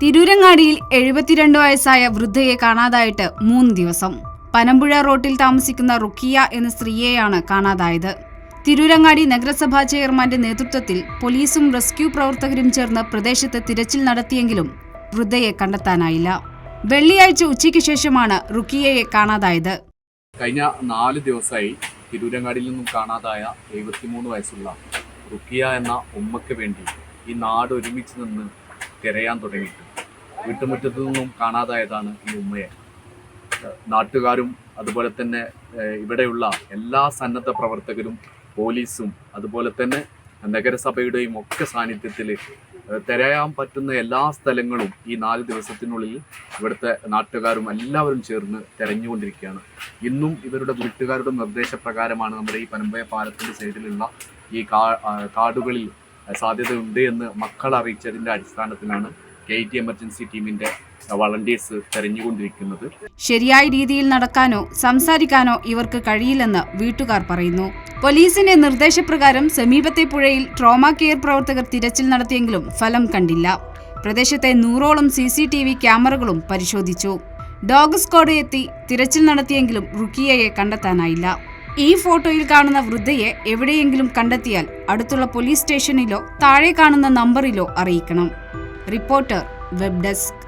തിരൂരങ്ങാടിയിൽ 72 വയസ്സായ വൃദ്ധയെ കാണാതായിട്ട് 3 ദിവസം. പനമ്പുഴ റോട്ടിൽ താമസിക്കുന്ന റുക്കിയ എന്ന സ്ത്രീയെയാണ് കാണാതായത്. തിരൂരങ്ങാടി നഗരസഭാ ചെയർമാന്റെ നേതൃത്വത്തിൽ പോലീസും റെസ്ക്യൂ പ്രവർത്തകരും ചേർന്ന് പ്രദേശത്ത് തിരച്ചിൽ നടത്തിയെങ്കിലും വൃദ്ധയെ കണ്ടെത്താനായില്ല. വെള്ളിയാഴ്ച ഉച്ചയ്ക്ക് ശേഷമാണ് റുക്കിയയെ കാണാതായത്. കഴിഞ്ഞ 4 ദിവസമായി തിരൂരങ്ങാടിയിൽ നിന്നും കാണാതായ 73 വയസ്സുള്ള റുക്കിയ എന്ന ഉമ്മയ്ക്ക് വേണ്ടി ഈ നാട് ഒരുമിച്ച് നിന്ന് തിരയാൻ തുടങ്ങിയിട്ട് വീട്ടുമുറ്റത്തു നിന്നും കാണാതായതാണ് ഈ ഉമ്മയെ. നാട്ടുകാരും അതുപോലെ തന്നെ ഇവിടെയുള്ള എല്ലാ സന്നദ്ധ പ്രവർത്തകരും പോലീസും അതുപോലെ തന്നെ നഗരസഭയുടെയും ഒക്കെ സാന്നിധ്യത്തിൽ തിരയാൻ പറ്റുന്ന എല്ലാ സ്ഥലങ്ങളും ഈ 4 ദിവസത്തിനുള്ളിൽ ഇവിടുത്തെ നാട്ടുകാരും എല്ലാവരും ചേർന്ന് തിരഞ്ഞുകൊണ്ടിരിക്കുകയാണ്. ഇന്നും ഇവരുടെ വീട്ടുകാരുടെ നിർദ്ദേശപ്രകാരമാണ് നമ്മുടെ ഈ പനമ്പുഴ പാലത്തിൻ്റെ സൈഡിലുള്ള ഈ കാടുകളിൽ സാധ്യതയുണ്ട് എന്ന് മക്കൾ അറിയിച്ചതിൻ്റെ അടിസ്ഥാനത്തിലാണ് KT എമർജൻസി ടീമിൻ്റെ വളണ്ടിയേഴ്സ് തെരഞ്ഞുകൊണ്ടിരിക്കുന്നത്. ശരിയായ രീതിയിൽ നടക്കാനോ സംസാരിക്കാനോ ഇവർക്ക് കഴിയില്ലെന്ന് വീട്ടുകാർ പറയുന്നു. പോലീസിന്റെ നിർദ്ദേശപ്രകാരം സമീപത്തെ പുഴയിൽ ട്രോമ കെയർ പ്രവർത്തകർ തിരച്ചിൽ നടത്തിയെങ്കിലും ഫലം കണ്ടില്ല. പ്രദേശത്തെ 100ഓളം CCTV ക്യാമറകളും പരിശോധിച്ചു. ഡോഗ് സ്ക്വാഡ് എത്തി തിരച്ചിൽ നടത്തിയെങ്കിലും റുക്കിയയെ കണ്ടെത്താനായില്ല. ഈ ഫോട്ടോയിൽ കാണുന്ന വൃദ്ധയെ എവിടെയെങ്കിലും കണ്ടെത്തിയാൽ അടുത്തുള്ള പോലീസ് സ്റ്റേഷനിലോ താഴെ കാണുന്ന നമ്പറിലോ അറിയിക്കണം. Reporter, web desk.